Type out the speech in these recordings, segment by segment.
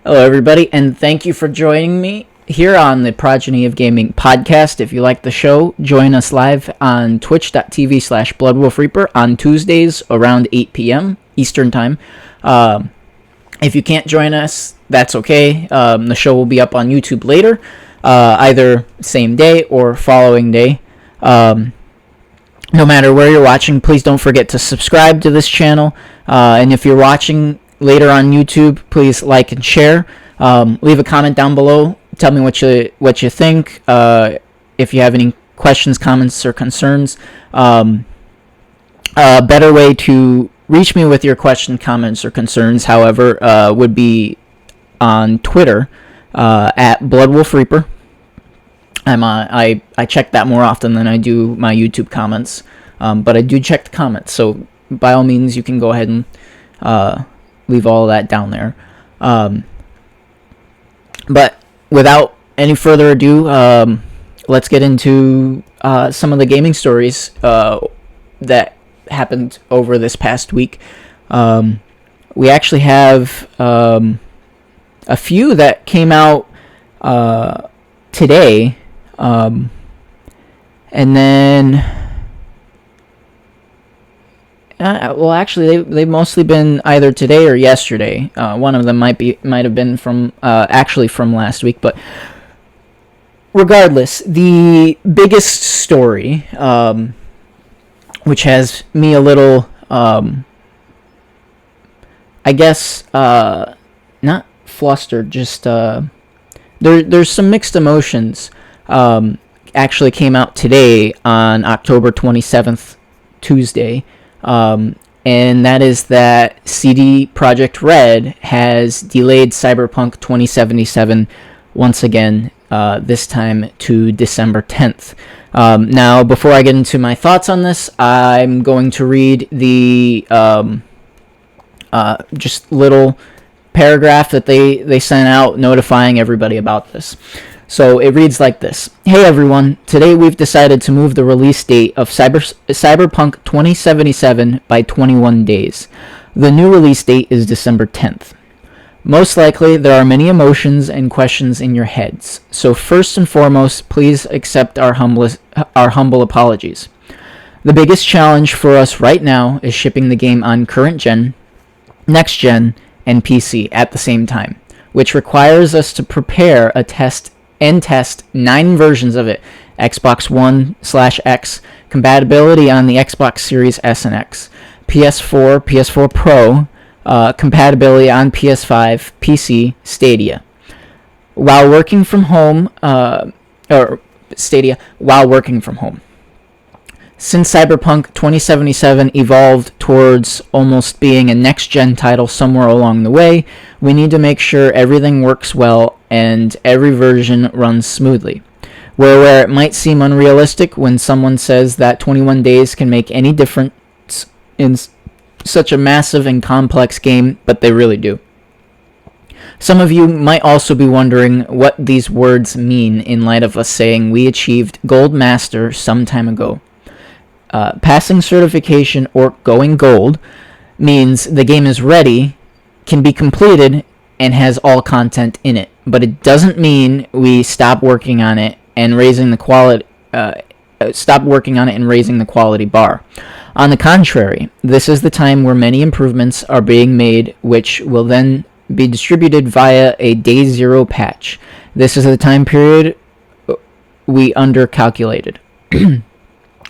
Hello, everybody, and thank you for joining me here on the Progeny of Gaming podcast. If you like the show, join us live on twitch.tv/BloodWolfReaper on Tuesdays around 8 p.m. Eastern Time. If you can't join us, that's okay. The show will be up on YouTube later, either same day or following day. No matter where you're watching, please don't forget to subscribe to this channel. And if you're watching later on YouTube, please like and share. Leave a comment down below. Tell me what you think. If you have any questions, comments, or concerns. A better way to reach me with your question, comments, or concerns, however, would be on Twitter at BloodWolfReaper. I check that more often than I do my YouTube comments, but I do check the comments. So by all means, you can go ahead and leave all of that down there. But without any further ado, let's get into some of the gaming stories that happened over this past week. We actually have a few that came out today, and then actually they've mostly been either today or yesterday. One of them might have been from last week, but regardless, the biggest story, which has me a little, I guess, not flustered, just there's some mixed emotions. Actually came out today on October 27th, Tuesday. And that is that CD Projekt Red has delayed Cyberpunk 2077 once again, this time to December 10th. Now, before I get into my thoughts on this, I'm going to read the just little paragraph that they sent out notifying everybody about this. So it reads like this. Hey everyone, today we've decided to move the release date of Cyberpunk 2077 by 21 days. The new release date is December 10th. Most likely there are many emotions and questions in your heads, so first and foremost, please accept our humble apologies. The biggest challenge for us right now is shipping the game on current gen, next gen, and PC at the same time, which requires us to prepare a test 9 versions of it. Xbox One/X, compatibility on the Xbox Series S and X, PS4, PS4 Pro, compatibility on PS5, PC, Stadia. While working from home, Since Cyberpunk 2077 evolved towards almost being a next-gen title somewhere along the way, we need to make sure everything works well and every version runs smoothly. Where it might seem unrealistic when someone says that 21 days can make any difference in such a massive and complex game, but they really do. Some of you might also be wondering what these words mean in light of us saying we achieved Gold Master some time ago. Passing certification or going gold means the game is ready, can be completed, and has all content in it. But it doesn't mean we stop working on it and raising the quality. Raising the quality bar. On the contrary, this is the time where many improvements are being made, which will then be distributed via a day zero patch. This is the time period we undercalculated.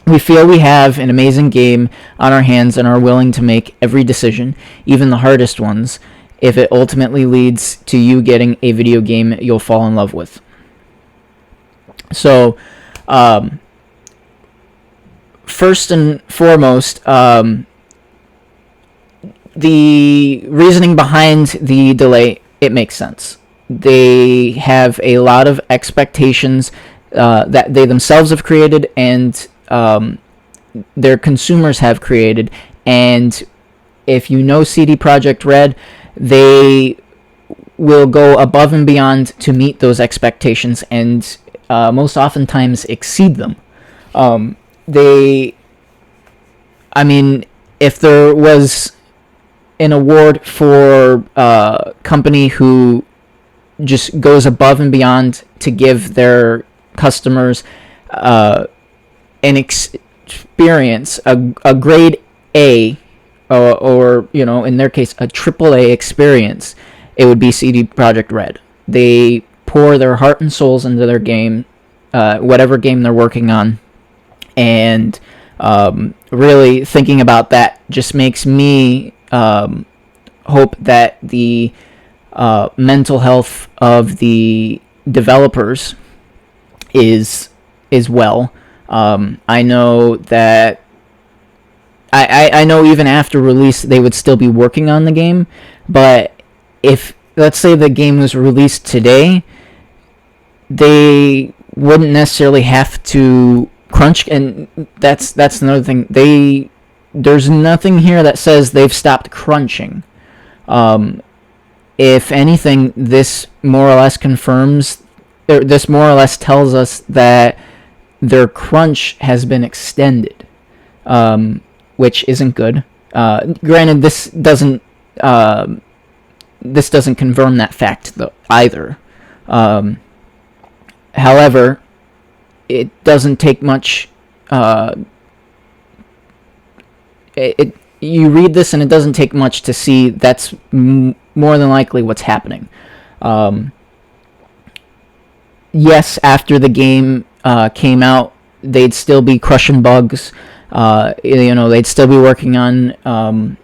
We feel we have an amazing game on our hands and are willing to make every decision, even the hardest ones, if it ultimately leads to you getting a video game you'll fall in love with. So, first and foremost, the reasoning behind the delay, it makes sense. They have a lot of expectations that they themselves have created and their consumers have created, and if you know CD Projekt Red, they will go above and beyond to meet those expectations and most oftentimes exceed them. If there was an award for a company who just goes above and beyond to give their customers an experience, a grade A, or in their case, a triple A experience. It would be CD Projekt Red. They pour their heart and souls into their game, whatever game they're working on, and really thinking about that just makes me hope that the mental health of the developers is well. I know that I know even after release they would still be working on the game, but if, let's say, the game was released today, they wouldn't necessarily have to crunch, and that's another thing. There's nothing here that says they've stopped crunching. If anything, this more or less tells us that their crunch has been extended, which isn't good. Granted, this doesn't confirm that fact though either. However, it doesn't take much. You read this and it doesn't take much to see that's more than likely what's happening. Yes, after the game came out, they'd still be crushing bugs. They'd still be working on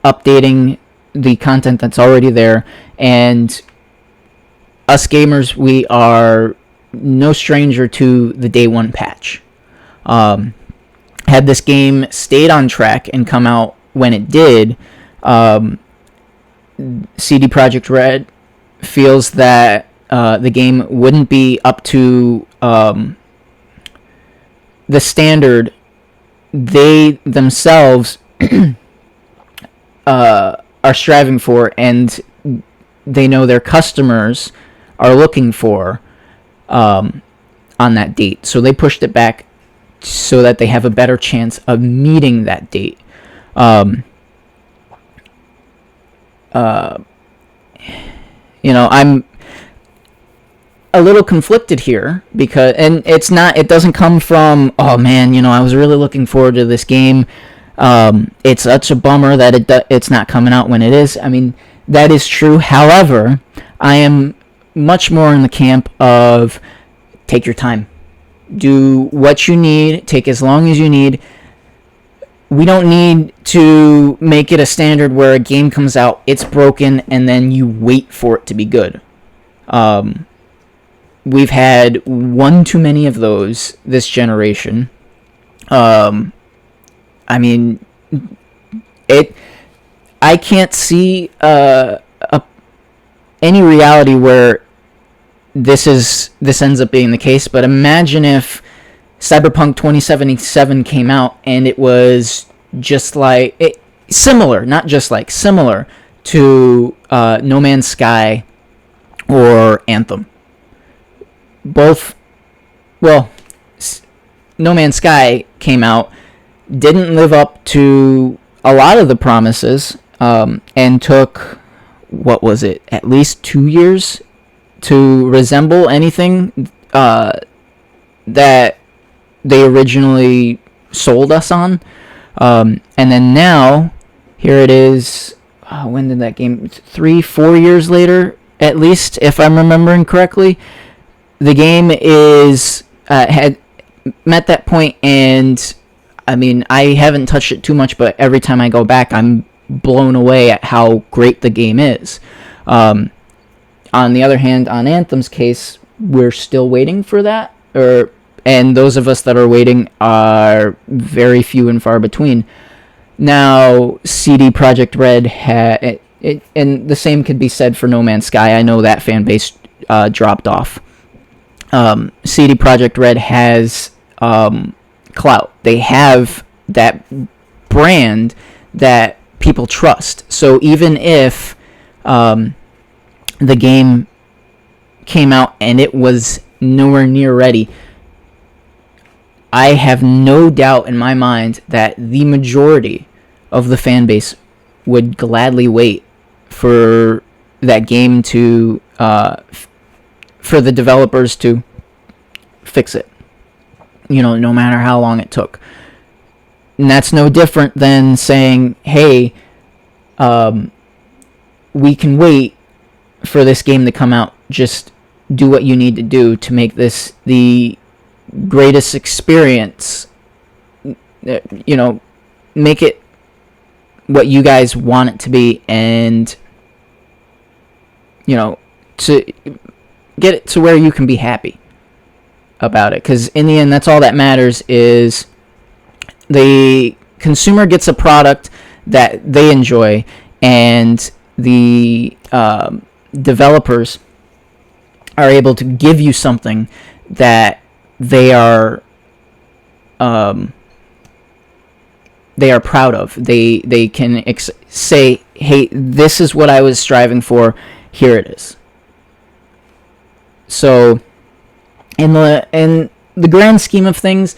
updating the content that's already there. And us gamers, we are no stranger to the day one patch. Had this game stayed on track and come out when it did, CD Projekt Red feels that the game wouldn't be up to the standard they themselves are striving for, and they know their customers are looking for on that date. So they pushed it back so that they have a better chance of meeting that date. I'm a little conflicted here because, and it doesn't come from, oh man, I was really looking forward to this game. It's such a bummer that it's not coming out when it is. I mean, that is true. However, I am much more in the camp of take your time. Do what you need. Take as long as you need. We don't need to make it a standard where a game comes out, it's broken, and then you wait for it to be good. We've had one too many of those this generation. I can't see any reality where this ends up being the case, but imagine if Cyberpunk 2077 came out and it was just like similar to No Man's Sky or Anthem. No Man's Sky came out, didn't live up to a lot of the promises, and took, what was it, at least 2 years to resemble anything that they originally sold us on. And then now, here it is, when did that game, 3-4 years later, at least, if I'm remembering correctly, the game had met that point, and I haven't touched it too much, but every time I go back, I'm blown away at how great the game is. On the other hand, on Anthem's case, we're still waiting for that, and those of us that are waiting are very few and far between. Now, CD Projekt Red and the same could be said for No Man's Sky. I know that fan base dropped off. CD Projekt Red has clout. They have that brand that people trust. So even if the game came out and it was nowhere near ready, I have no doubt in my mind that the majority of the fan base would gladly wait for that game to for the developers to fix it, no matter how long it took. And that's no different than saying, hey, we can wait for this game to come out. Just do what you need to do to make this the greatest experience. Make it what you guys want it to be, and to get it to where you can be happy about it. Because in the end, that's all that matters, is the consumer gets a product that they enjoy, and the developers are able to give you something that they are proud of. They can say, hey, this is what I was striving for, here it is. So in the grand scheme of things,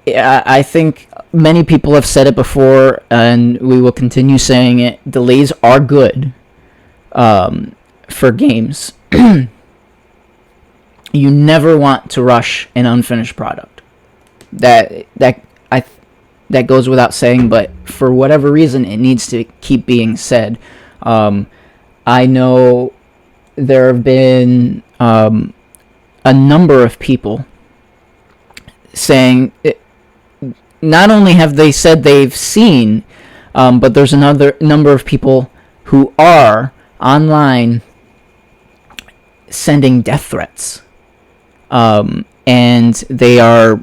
I think many people have said it before, and we will continue saying it. Delays are good for games. You never want to rush an unfinished product. That goes without saying, but for whatever reason, it needs to keep being said. I know there have been a number of people saying, not only have they said they've seen, but there's another number of people who are online sending death threats. And they are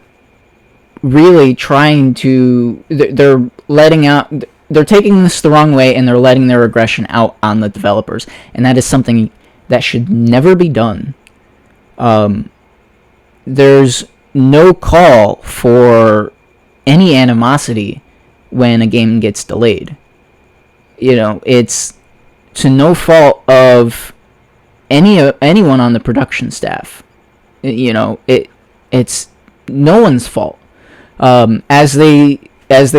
really trying to, they're taking this the wrong way, and they're letting their aggression out on the developers. And that is something that should never be done. There's no call for any animosity when a game gets delayed. It's to no fault of anyone on the production staff. It's no one's fault. As they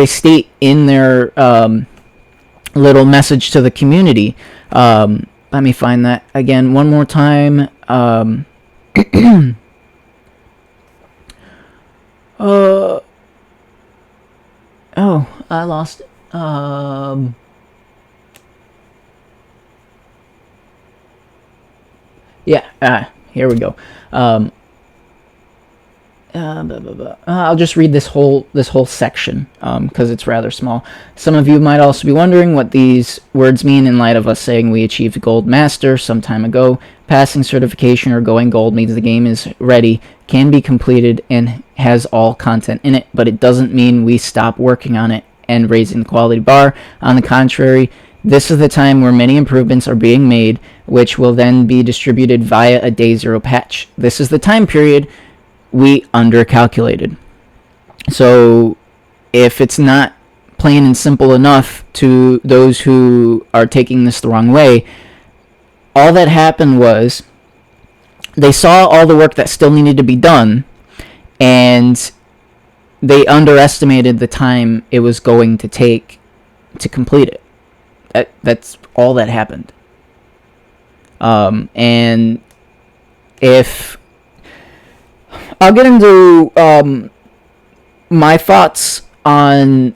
state in their little message to the community. Let me find that again one more time. Oh, I lost it. Here we go. I'll just read this whole section because it's rather small. Some of you might also be wondering what these words mean in light of us saying we achieved Gold Master some time ago. Passing certification or going gold means the game is ready, can be completed, and has all content in it, but it doesn't mean we stop working on it and raising the quality bar. On the contrary, this is the time where many improvements are being made, which will then be distributed via a day zero patch. This is the time period we undercalculated. So if it's not plain and simple enough to those who are taking this the wrong way, all that happened was they saw all the work that still needed to be done, and they underestimated the time it was going to take to complete it. That's all that happened. And if I'll get into my thoughts on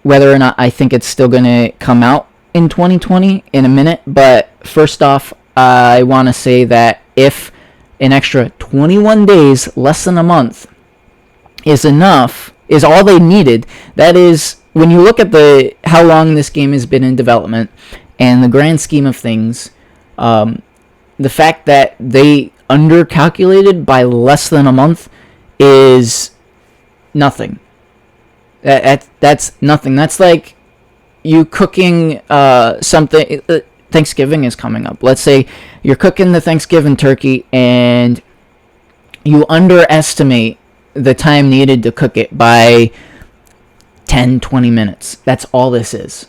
whether or not I think it's still going to come out in 2020 in a minute, but first off, I want to say that if an extra 21 days, less than a month, is all they needed, that is, when you look at how long this game has been in development and the grand scheme of things, the fact that they undercalculated by less than a month is nothing. That's nothing. That's like you cooking something. Thanksgiving is coming up. Let's say you're cooking the Thanksgiving turkey and you underestimate the time needed to cook it by 10-20 minutes. That's all this is.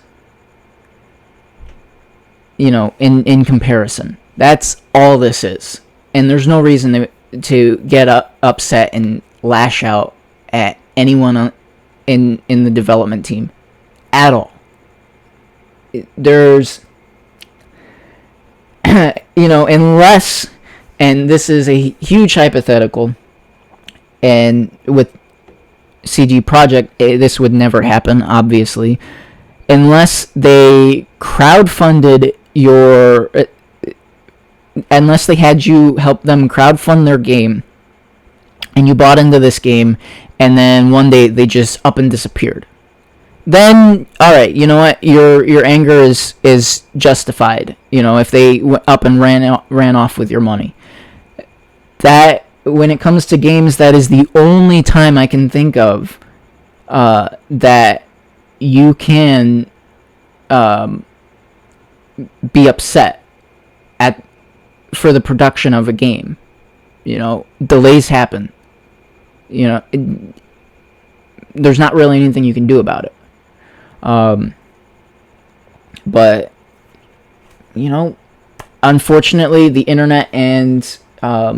In comparison. That's all this is. And there's no reason to get upset and lash out at anyone in the development team at all. unless, and this is a huge hypothetical, and with CG Projekt, this would never happen, obviously, unless they crowdfunded unless they had you help them crowdfund their game, and you bought into this game, and then one day they just up and disappeared. Then, all right, you know what? Your anger is justified. If they went up and ran off with your money. That, when it comes to games, that is the only time I can think of that you can be upset for the production of a game. Delays happen. There's not really anything you can do about it. But unfortunately, the internet and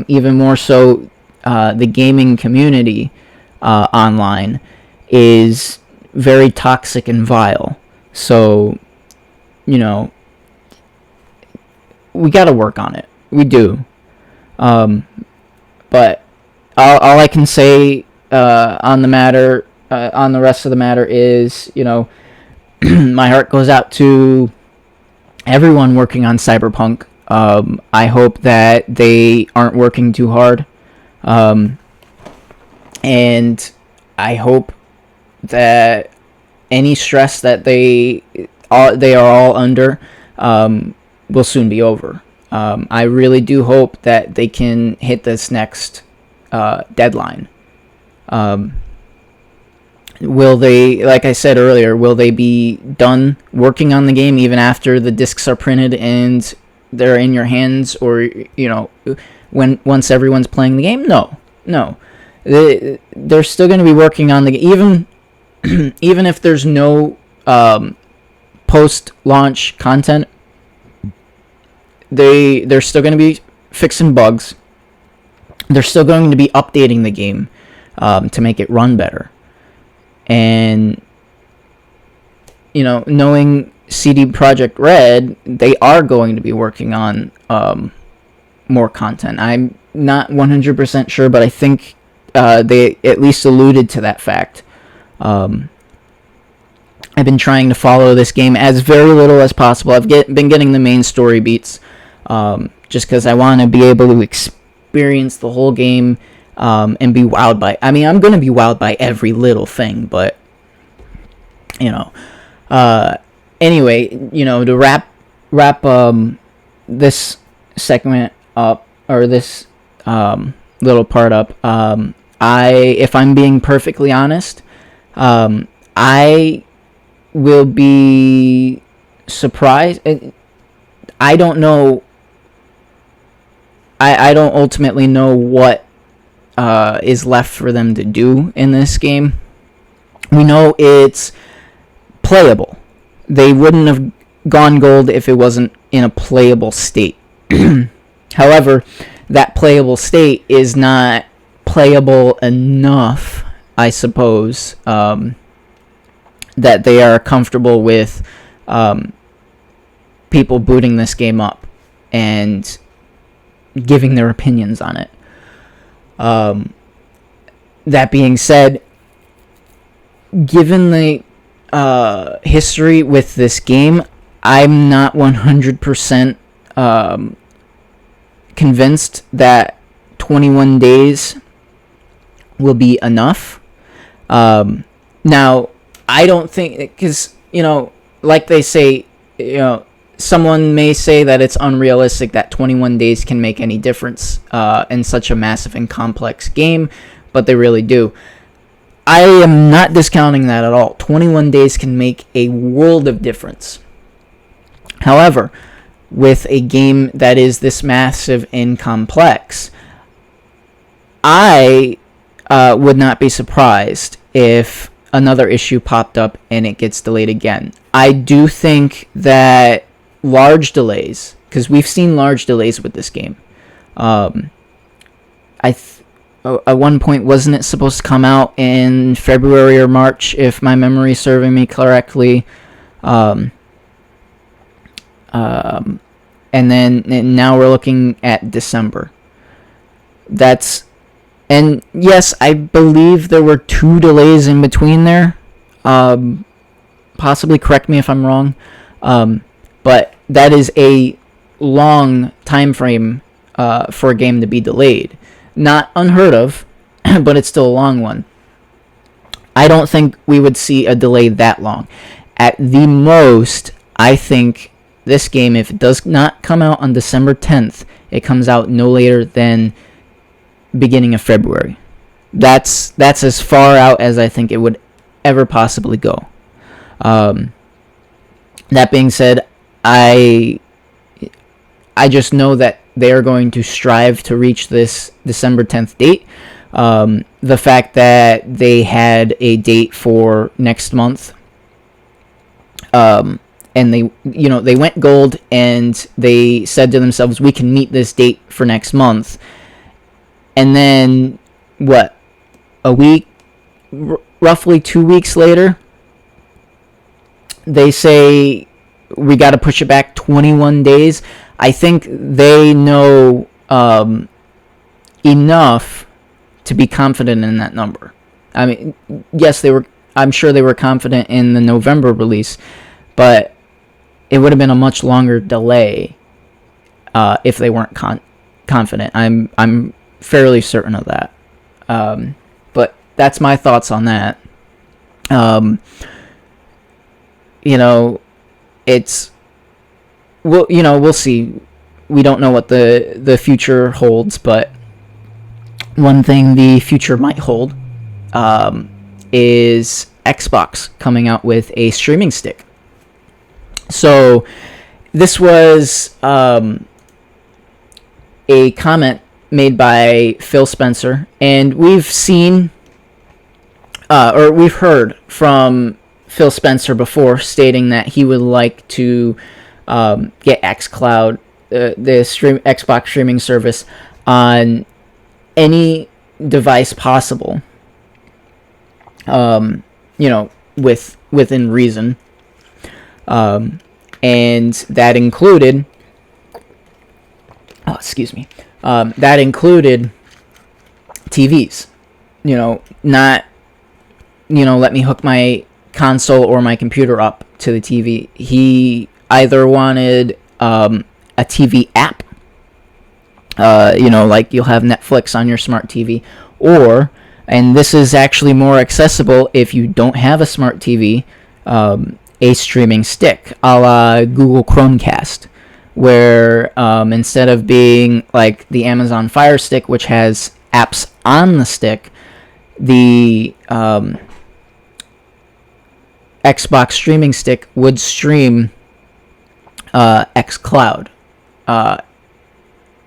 even more so the gaming community online is very toxic and vile. So, we got to work on it. We do. But all I can say on the rest of the matter is, my heart goes out to everyone working on Cyberpunk. I hope that they aren't working too hard. And I hope that any stress that they are all under will soon be over. I really do hope that they can hit this next deadline. Will they, like I said earlier, will they be done working on the game even after the discs are printed and they're in your hands, or once everyone's playing the game? No. They're still going to be working on the game, even if there's no post-launch content. They're still going to be fixing bugs. They're still going to be updating the game to make it run better. And, knowing CD Projekt Red, they are going to be working on more content. I'm not 100% sure, but I think they at least alluded to that fact. I've been trying to follow this game as very little as possible. I've been getting the main story beats just because I want to be able to experience the whole game and be wowed by. I mean, I'm going to be wowed by every little thing, but anyway, to wrap this segment up, or this little part up, if I'm being perfectly honest, I will be surprised. I don't know. I don't ultimately know what is left for them to do in this game. We know it's playable. They wouldn't have gone gold if it wasn't in a playable state. However, that playable state is not playable enough, I suppose, that they are comfortable with people booting this game up and giving their opinions on it. That being said, given the history with this game, I'm not 100% convinced that 21 days will be enough. Now, I don't think, because, like they say, someone may say that it's unrealistic that 21 days can make any difference in such a massive and complex game, but they really do. I am not discounting that at all. 21 days can make a world of difference. However, with a game that is this massive and complex, I would not be surprised if another issue popped up and it gets delayed again. I do think that large delays, because we've seen large delays with this game. At one point, wasn't it supposed to come out in February or March, if my memory is serving me correctly? and now we're looking at December. And yes, I believe there were 2 delays in between there. Possibly correct me if I'm wrong. But that is a long time frame for a game to be delayed. Not unheard of, but it's still a long one. I don't think we would see a delay that long. At the most, I think this game, if it does not come out on December 10th, it comes out no later than beginning of February. That's as far out as I think it would ever possibly go. That being said, I just know that they are going to strive to reach this December 10th date. The fact that they had a date for next month, and they went gold, and they said to themselves, we can meet this date for next month. And then, a week, roughly 2 weeks later, they say we got to push it back 21 days. I think they know enough to be confident in that number. I mean, yes, I'm sure they were confident in the November release, but it would have been a much longer delay if they weren't confident. I'm fairly certain of that. But that's my thoughts on that. We'll see. We don't know what the future holds, but one thing the future might hold is Xbox coming out with a streaming stick. So this was a comment made by Phil Spencer, and we've seen or we've heard from Phil Spencer before stating that he would like to get xCloud, the Xbox streaming service, on any device possible, within reason, and that included, that included TVs. Not, let me hook my console or my computer up to the TV. He either wanted a TV app, like you'll have Netflix on your smart TV, or, and this is actually more accessible if you don't have a smart TV, a streaming stick, a la Google Chromecast, where instead of being like the Amazon Fire Stick, which has apps on the stick, the Xbox streaming stick would stream xCloud.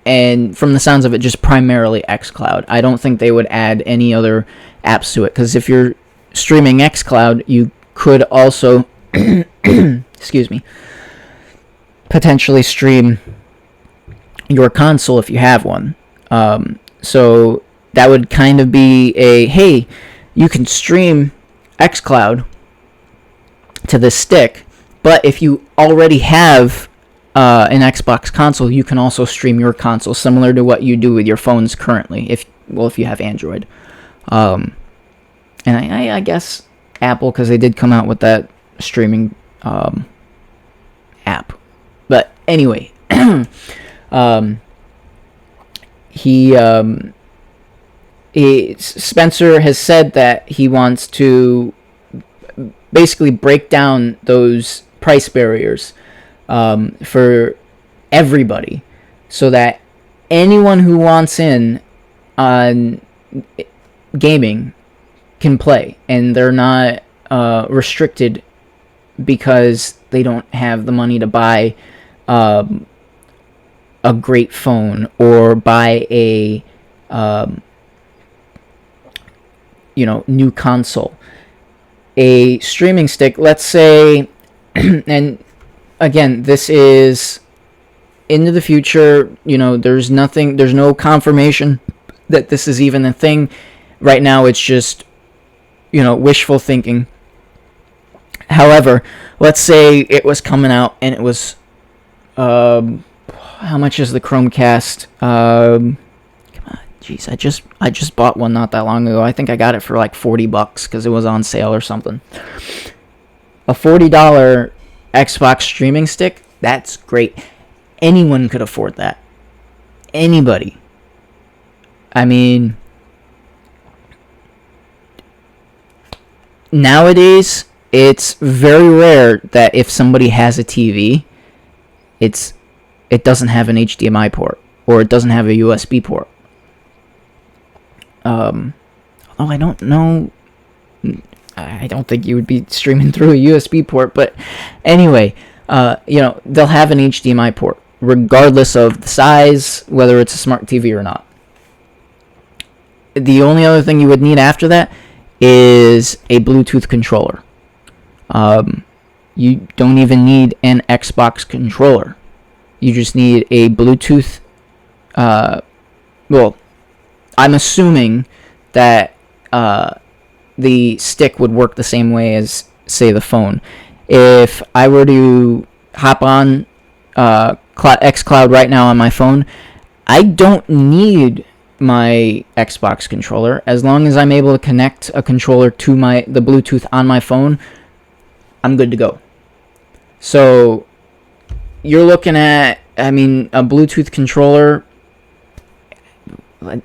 And from the sounds of it, just primarily xCloud. I don't think they would add any other apps to it, because if you're streaming xCloud, you could also, potentially stream your console if you have one. So that would kind of be hey, you can stream xCloud to this stick, but if you already have an Xbox console, you can also stream your console, similar to what you do with your phones currently, if you have Android. And I guess Apple, because they did come out with that streaming app. But anyway, Spencer has said that he wants to basically break down those price barriers for everybody, so that anyone who wants in on gaming can play, and they're not restricted because they don't have the money to buy a great phone or buy a new console. A streaming stick, let's say, and again, this is into the future. There's no confirmation that this is even a thing. Right now, it's just, wishful thinking. However, let's say it was coming out and it was how much is the Chromecast? Come on, jeez, I just bought one not that long ago. I think I got it for like $40 because it was on sale or something. A $40 Xbox streaming stick, that's great. Anyone could afford that. Anybody. I mean, nowadays, it's very rare that if somebody has a TV, it doesn't have an HDMI port or it doesn't have a USB port. Although I don't know, I don't think you would be streaming through a USB port, but anyway, they'll have an HDMI port regardless of the size, whether it's a smart TV or not. The only other thing you would need after that is a Bluetooth controller. You don't even need an Xbox controller. You just need a Bluetooth. Well, I'm assuming that the stick would work the same way as, say, the phone. If I were to hop on xCloud right now on my phone, I don't need my Xbox controller. As long as I'm able to connect a controller to the Bluetooth on my phone, I'm good to go. So you're looking at, a Bluetooth controller,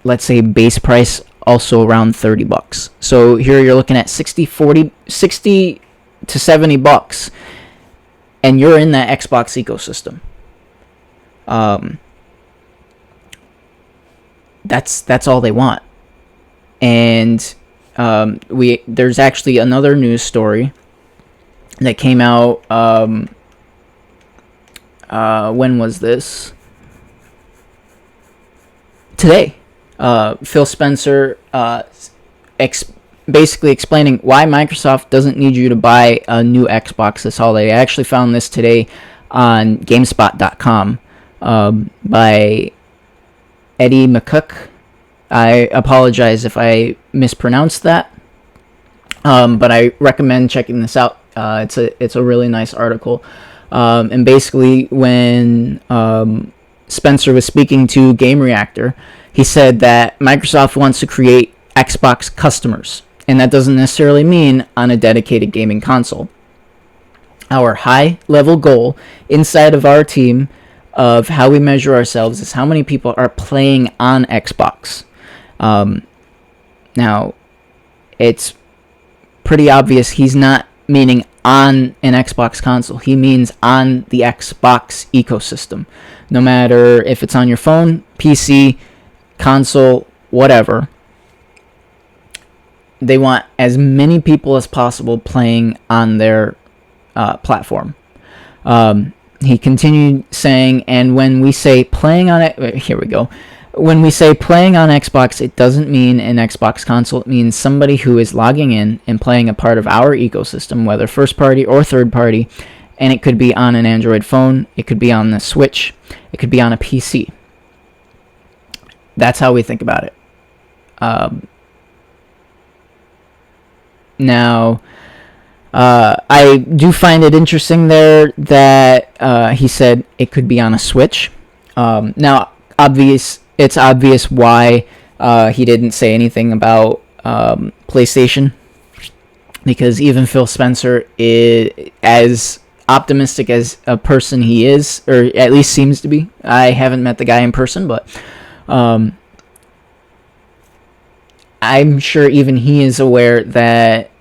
let's say base price, also around $30. So here you're looking at 60 to $70, and you're in that Xbox ecosystem. That's all they want. And there's actually another news story that came out. When was this? Today. Phil Spencer basically explaining why Microsoft doesn't need you to buy a new Xbox this holiday. I actually found this today on GameSpot.com by Eddie McCook. I apologize if I mispronounced that, but I recommend checking this out. It's a really nice article, and basically when Spencer was speaking to Game Reactor, he said that Microsoft wants to create Xbox customers, and that doesn't necessarily mean on a dedicated gaming console. Our high-level goal inside of our team of how we measure ourselves is how many people are playing on Xbox. Now, it's pretty obvious he's not meaning on an Xbox console. He means on the Xbox ecosystem. No matter if it's on your phone, PC, console, whatever. They want as many people as possible playing on their platform. He continued saying, and when we say playing on it, here we go. When we say playing on Xbox, it doesn't mean an Xbox console. It means somebody who is logging in and playing a part of our ecosystem, whether first party or third party. And it could be on an Android phone. It could be on the Switch. It could be on a PC. That's how we think about it. Now, I do find it interesting there that he said it could be on a Switch. Now, it's obvious why he didn't say anything about PlayStation, because even Phil Spencer, as optimistic as a person he is, or at least seems to be. I haven't met the guy in person, but I'm sure even he is aware that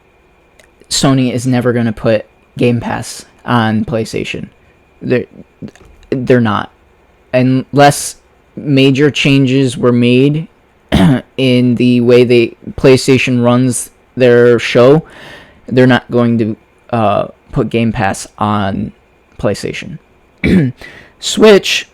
Sony is never going to put Game Pass on PlayStation. They're not. Unless major changes were made in the way PlayStation runs their show, they're not going to put Game Pass on PlayStation. Switch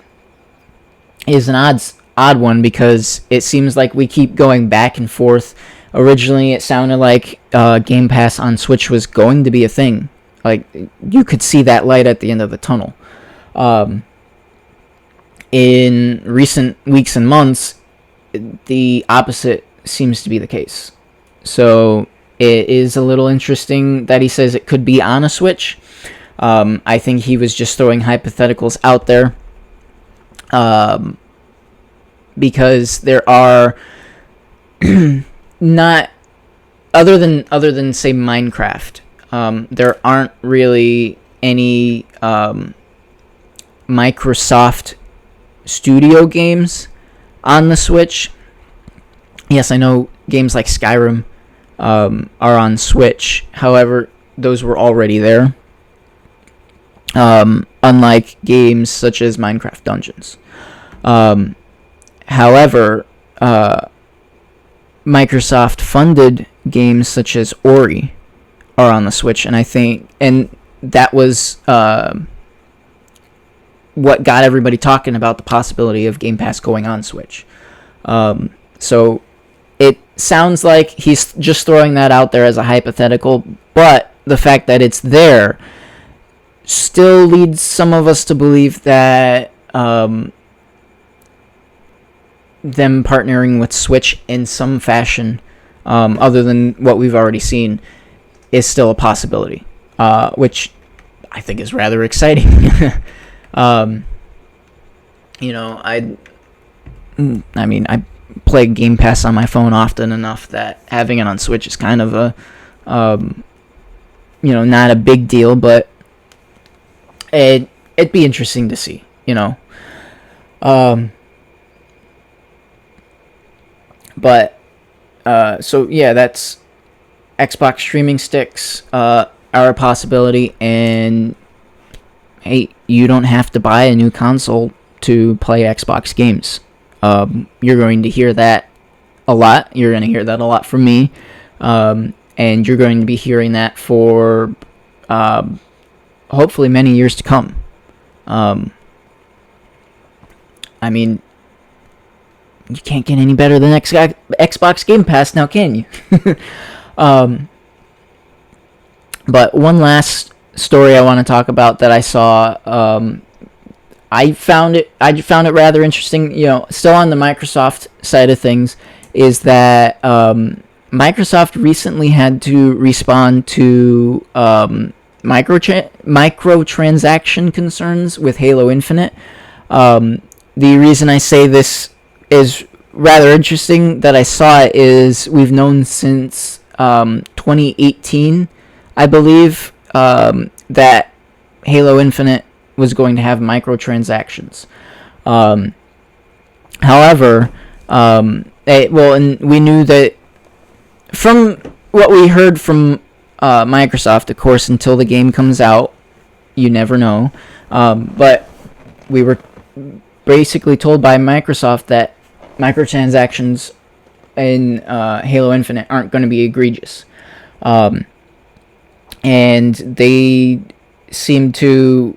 is an odd one because it seems like we keep going back and forth. Originally, it sounded like Game Pass on Switch was going to be a thing. Like, you could see that light at the end of the tunnel. In recent weeks and months, the opposite seems to be the case. So it is a little interesting that he says it could be on a Switch. I think he was just throwing hypotheticals out there. because there are not other than say Minecraft. There aren't really any Microsoft Studio games on the Switch. Yes, I know games like Skyrim are on Switch. However, those were already there. Unlike games such as Minecraft Dungeons. However, Microsoft-funded games such as Ori are on the Switch, and that was what got everybody talking about the possibility of Game Pass going on Switch. So it sounds like he's just throwing that out there as a hypothetical, but the fact that it's there still leads some of us to believe that them partnering with Switch in some fashion, other than what we've already seen, is still a possibility, which I think is rather exciting. I play Game Pass on my phone often enough that having it on Switch is kind of a, not a big deal, but it'd be interesting to see, so yeah, that's Xbox streaming sticks are a possibility, and hey, you don't have to buy a new console to play Xbox games. You're going to hear that a lot. You're going to hear that a lot from me, and you're going to be hearing that for hopefully many years to come. You can't get any better than Xbox Game Pass now, can you? But one last story I want to talk about that I saw, I found it rather interesting. Still on the Microsoft side of things, is that Microsoft recently had to respond to microtransaction concerns with Halo Infinite. The reason I say this is rather interesting that I saw it is we've known since 2018, I believe, that Halo Infinite was going to have microtransactions. However, and we knew that from what we heard from Microsoft, of course, until the game comes out, you never know. But we were basically told by Microsoft that microtransactions in Halo Infinite aren't going to be egregious. And they seem to...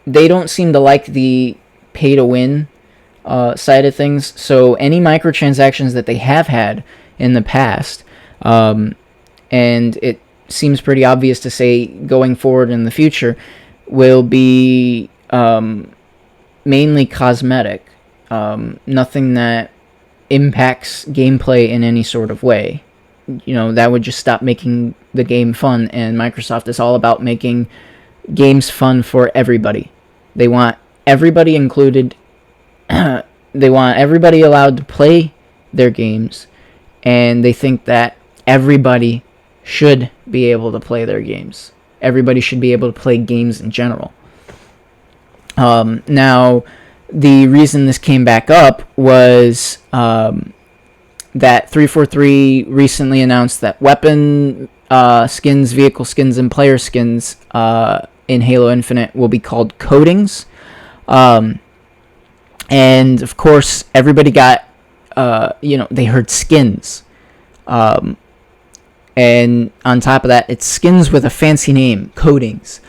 they don't seem to like the pay-to-win side of things. So any microtransactions that they have had in the past, and it seems pretty obvious to say going forward in the future, will be mainly cosmetic. Nothing that impacts gameplay in any sort of way. That would just stop making the game fun, and Microsoft is all about making games fun for everybody. They want everybody included. They want everybody allowed to play their games, and they think that everybody should be able to play their games. Everybody should be able to play games in general. Now, the reason this came back up was that 343 recently announced that weapon skins, vehicle skins, and player skins in Halo Infinite will be called coatings. And, of course, everybody got, they heard skins. And on top of that, it's skins with a fancy name, coatings.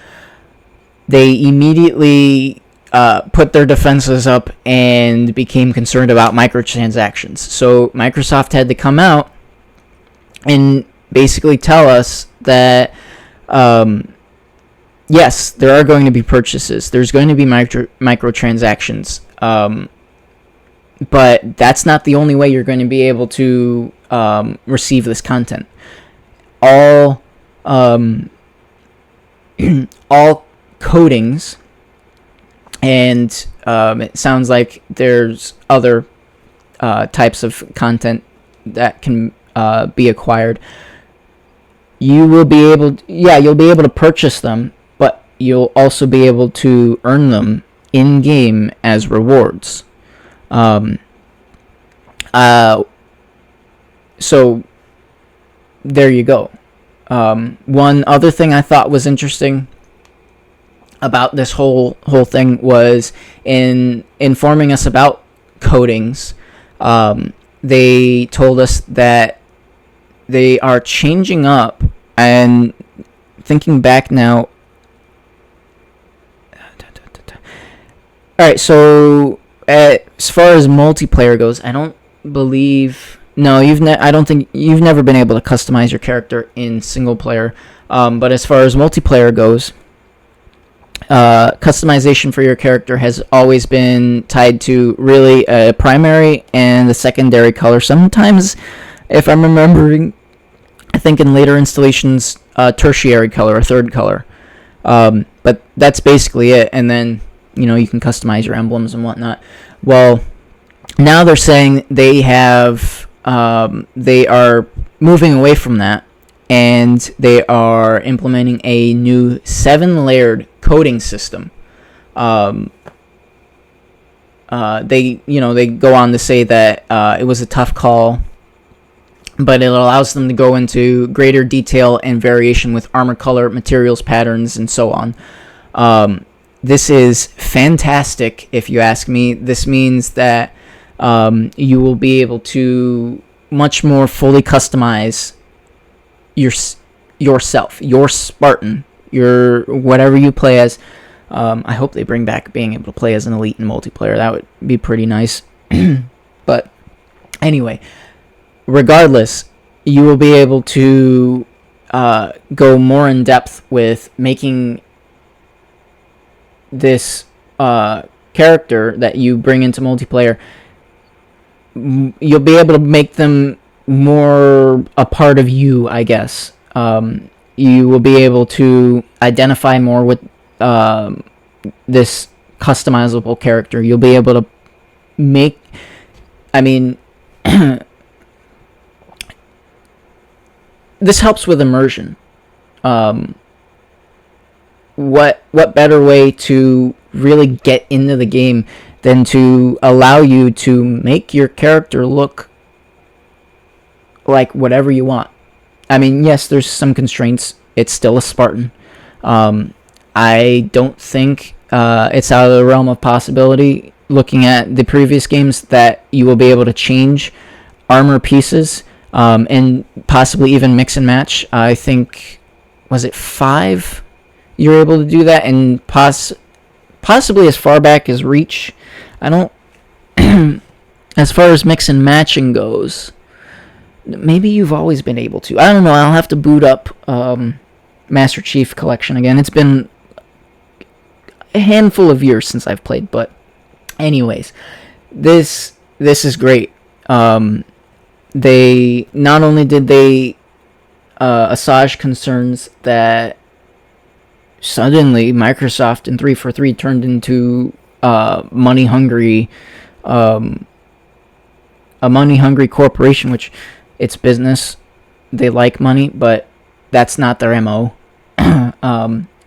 They immediately put their defenses up and became concerned about microtransactions. So Microsoft had to come out and basically tell us that, yes, there are going to be purchases. There's going to be microtransactions. But that's not the only way you're going to be able to receive this content. All coatings, and it sounds like there's other types of content that can be acquired. You'll be able to purchase them, but you'll also be able to earn them in game as rewards. So there you go. One other thing I thought was interesting about this whole thing was in informing us about coatings. They told us that they are changing up, and thinking back now. All right, so as far as multiplayer goes, I don't believe. No, I don't think you've never been able to customize your character in single player. But as far as multiplayer goes, customization for your character has always been tied to really a primary and a secondary color. Sometimes, if I'm remembering, I think in later installations, tertiary color, a third color. But that's basically it. And then, you can customize your emblems and whatnot. Well, now they're saying they are moving away from that, and they are implementing a new 7-layered coding system. They go on to say that it was a tough call, but it allows them to go into greater detail and variation with armor color, materials, patterns, and so on. This is fantastic, if you ask me. This means that you will be able to much more fully customize yourself, your Spartan, your whatever you play as. I hope they bring back being able to play as an elite in multiplayer. That would be pretty nice. But anyway, regardless, you will be able to go more in depth with making this character that you bring into multiplayer. You'll be able to make them more a part of you, I guess. You will be able to identify more with this customizable character. You'll be able to make... this helps with immersion. What better way to really get into the game than to allow you to make your character look like whatever you want. Yes, there's some constraints. It's still a Spartan. I don't think it's out of the realm of possibility, looking at the previous games, that you will be able to change armor pieces and possibly even mix and match. I think, was it 5? You're able to do that, and possibly as far back as Reach. I don't... As far as mix and matching goes, maybe you've always been able to. I don't know. I'll have to boot up Master Chief Collection again. It's been a handful of years since I've played, but anyways, this is great. They not only did they assuage concerns that suddenly Microsoft in 343 turned into a money-hungry corporation, which it's business. They like money, but that's not their MO.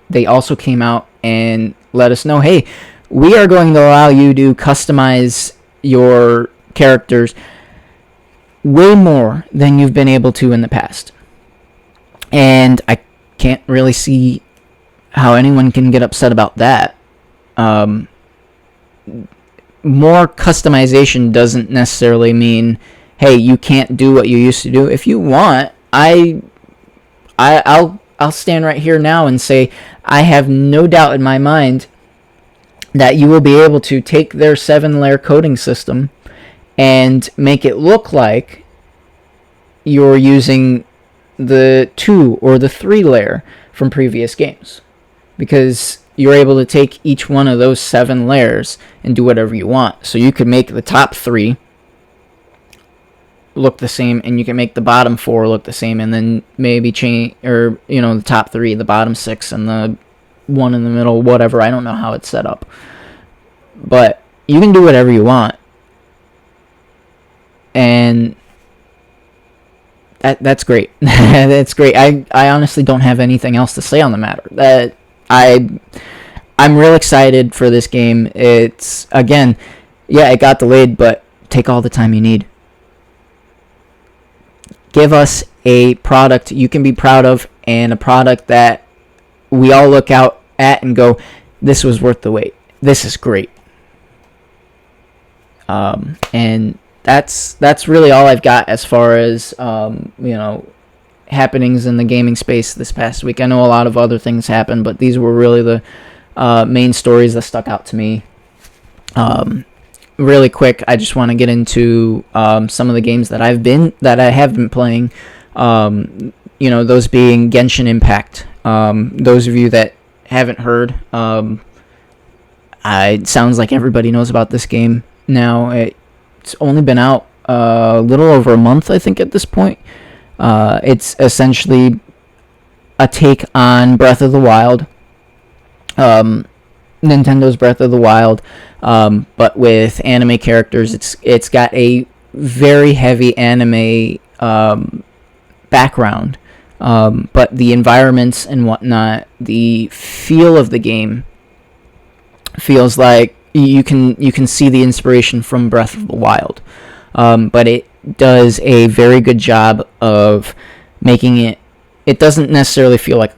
They also came out and let us know, hey, we are going to allow you to customize your characters way more than you've been able to in the past. And I can't really see how anyone can get upset about that. More customization doesn't necessarily mean, hey, you can't do what you used to do. If you want, I'll stand right here now and say I have no doubt in my mind that you will be able to take their 7-layer coding system and make it look like you're using the 2 or the 3-layer from previous games, because you're able to take each one of those 7 layers and do whatever you want. So you could make the top 3 look the same, and you can make the bottom 4 look the same, and then maybe change, or the top 3, the bottom 6, and the one in the middle, whatever. I don't know how it's set up. But you can do whatever you want. And that's great. That's great. I honestly don't have anything else to say on the matter. I'm real excited for this game. It's, again, yeah, it got delayed, but take all the time you need. Give us a product you can be proud of, and a product that we all look out at and go, this was worth the wait. This is great. And that's really all I've got as far as happenings in the gaming space this past week. I know a lot of other things happened, but these were really the main stories that stuck out to me. Really quick, I just want to get into some of the games that I have been playing. Those being Genshin Impact. Those of you that haven't heard, it sounds like everybody knows about this game now. It's only been out a little over a month, I think, at this point. It's essentially a take on Breath of the Wild. Nintendo's Breath of the Wild, but with anime characters. It's got a very heavy anime background, but the environments and whatnot, the feel of the game feels like you can see the inspiration from Breath of the Wild, but it does a very good job of making it. It doesn't necessarily feel like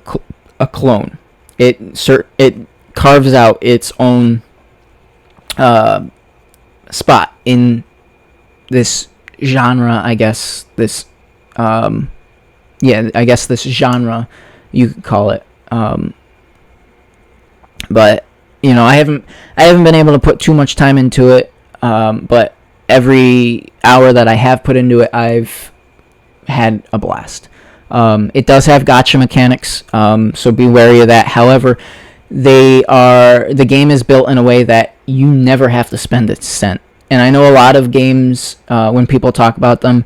a clone. It carves out its own spot in this genre, I guess. This this genre, you could call it. But I haven't been able to put too much time into it. But every hour that I have put into it, I've had a blast. It does have gacha mechanics, so be wary of that. However, the game is built in a way that you never have to spend a cent. And I know a lot of games, when people talk about them,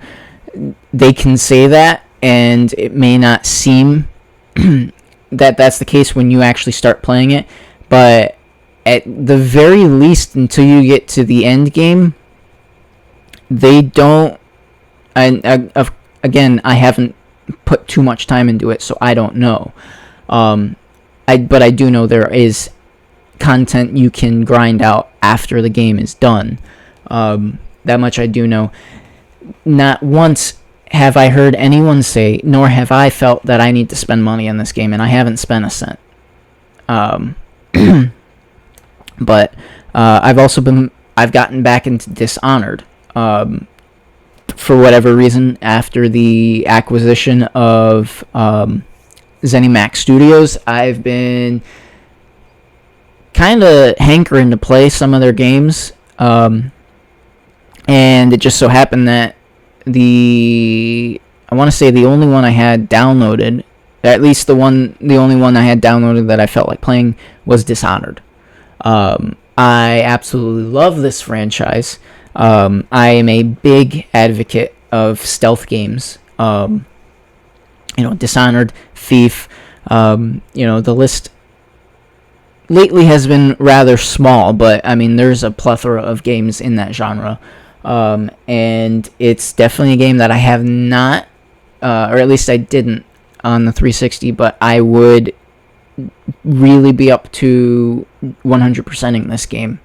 they can say that, and it may not seem that that's the case when you actually start playing it. But at the very least, until you get to the end game, they don't. Again, I haven't put too much time into it, so I don't know. But I do know there is content you can grind out after the game is done. That much I do know. Not once have I heard anyone say, nor have I felt that I need to spend money on this game, and I haven't spent a cent. But I've gotten back into Dishonored. For whatever reason, after the acquisition of ZeniMax Studios, I've been kind of hankering to play some of their games, and it just so happened that I want to say the only one I had downloaded, at least the only one I had downloaded that I felt like playing, was Dishonored. I absolutely love this franchise. I am a big advocate of stealth games. Dishonored, Thief. The list lately has been rather small, but I mean, there's a plethora of games in that genre. And it's definitely a game that I have not, or at least I didn't on the 360, but I would really be up to 100%ing this game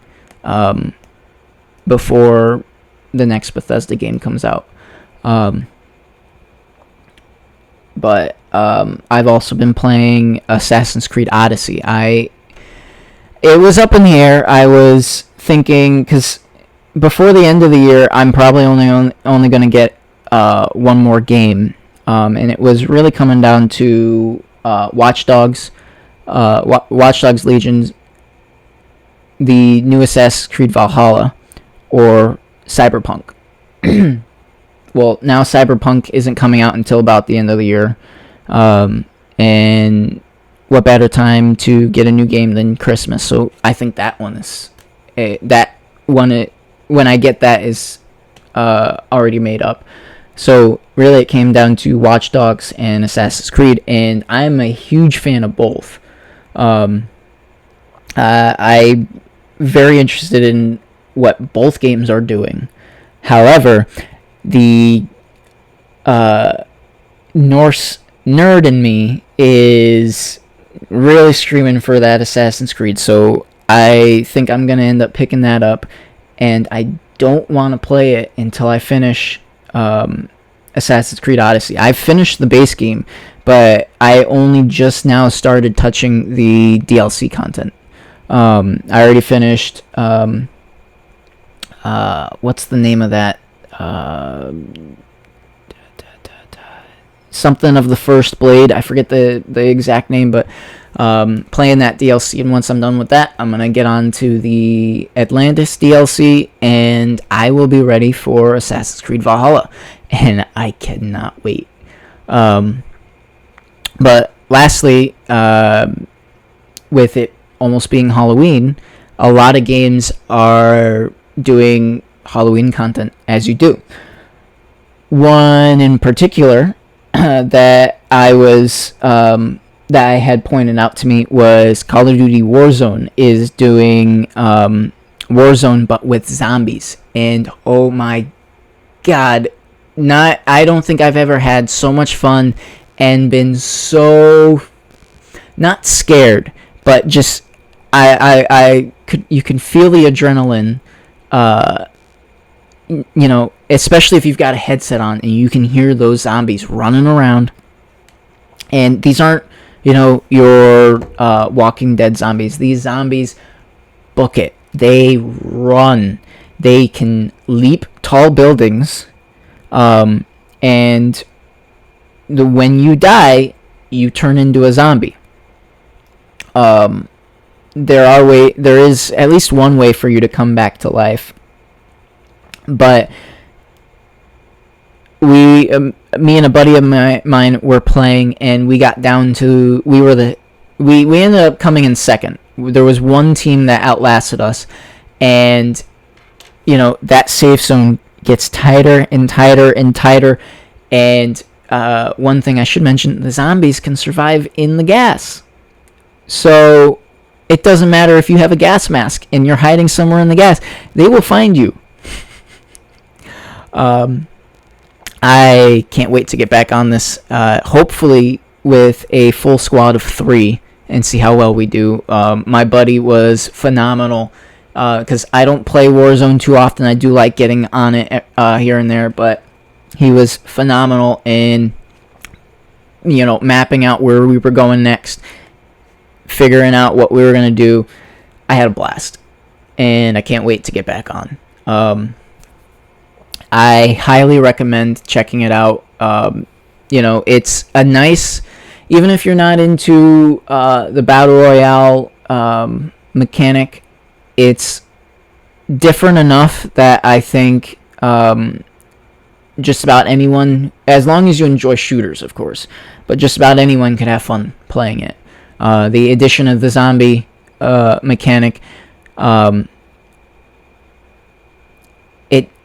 before the next Bethesda game comes out. But I've also been playing Assassin's Creed Odyssey. It was up in the air. I was thinking, because before the end of the year, I'm probably only going to get one more game, and it was really coming down to Watch Dogs Legion, the new Assassin's Creed Valhalla, or Cyberpunk. Well, now Cyberpunk isn't coming out until about the end of the year, and what better time to get a new game than Christmas? So I think that one is when I get that is already made up. So really, it came down to Watch Dogs and Assassin's Creed, and I'm a huge fan of both. I'm very interested in what both games are doing. However, the Norse nerd in me is really screaming for that Assassin's Creed, so I think I'm going to end up picking that up, and I don't want to play it until I finish Assassin's Creed Odyssey. I've finished the base game, but I only just now started touching the DLC content. I already finished, what's the name of that? Something of the First Blade. I forget the exact name, but playing that DLC, and once I'm done with that, I'm going to get on to the Atlantis DLC, and I will be ready for Assassin's Creed Valhalla, and I cannot wait. But lastly, with it almost being Halloween, a lot of games are doing Halloween content, as you do. One in particular that I had pointed out to me was Call of Duty Warzone is doing Warzone but with zombies, and oh my god, I don't think I've ever had so much fun and been so not scared, but just you can feel the adrenaline, especially if you've got a headset on and you can hear those zombies running around. And these aren't, your Walking Dead zombies. These zombies book it. They run. They can leap tall buildings. And when you die, you turn into a zombie. There is at least one way for you to come back to life. But me and a buddy of mine were playing, and we got down to we ended up coming in second. There was one team that outlasted us, and that safe zone gets tighter and tighter and tighter. And one thing I should mention: the zombies can survive in the gas, so it doesn't matter if you have a gas mask and you're hiding somewhere in the gas; they will find you. I can't wait to get back on this, hopefully with a full squad of 3, and see how well we do. My buddy was phenomenal, because I don't play Warzone too often. I do like getting on it here and there, but he was phenomenal in, mapping out where we were going next, figuring out what we were going to do. I had a blast, and I can't wait to get back on. I highly recommend checking it out. It's a nice, even if you're not into the Battle Royale mechanic, it's different enough that I think just about anyone, as long as you enjoy shooters, of course, but just about anyone could have fun playing it. The addition of the zombie mechanic,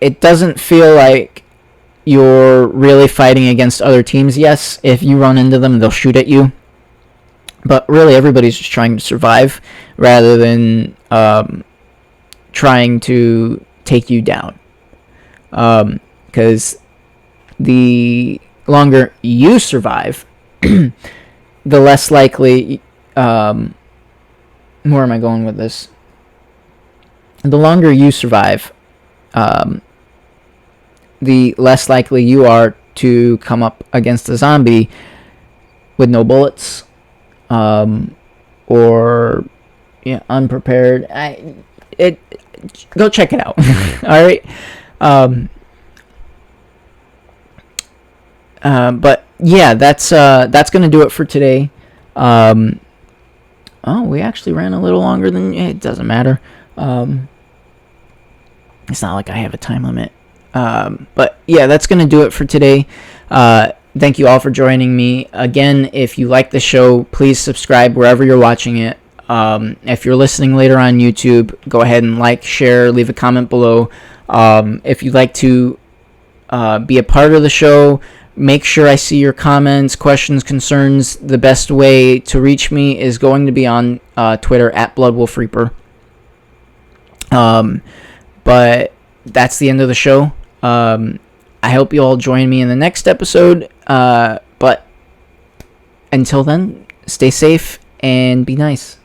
it doesn't feel like you're really fighting against other teams. Yes, if you run into them, they'll shoot at you. But really, everybody's just trying to survive rather than trying to take you down. Because the longer you survive, the less likely... where am I going with this? The longer you survive... the less likely you are to come up against a zombie with no bullets, or unprepared. Go check it out. All right. But yeah, that's gonna do it for today. We actually ran a little longer than it doesn't matter. It's not like I have a time limit. But yeah, that's going to do it for today. Thank you all for joining me. Again, if you like the show, please subscribe wherever you're watching it. If you're listening later on YouTube, go ahead and like, share, leave a comment below. If you'd like to be a part of the show, make sure I see your comments, questions, concerns. The best way to reach me is going to be on Twitter at BloodWolfReaper. But that's the end of the show. I hope you all join me in the next episode. But until then, stay safe and be nice.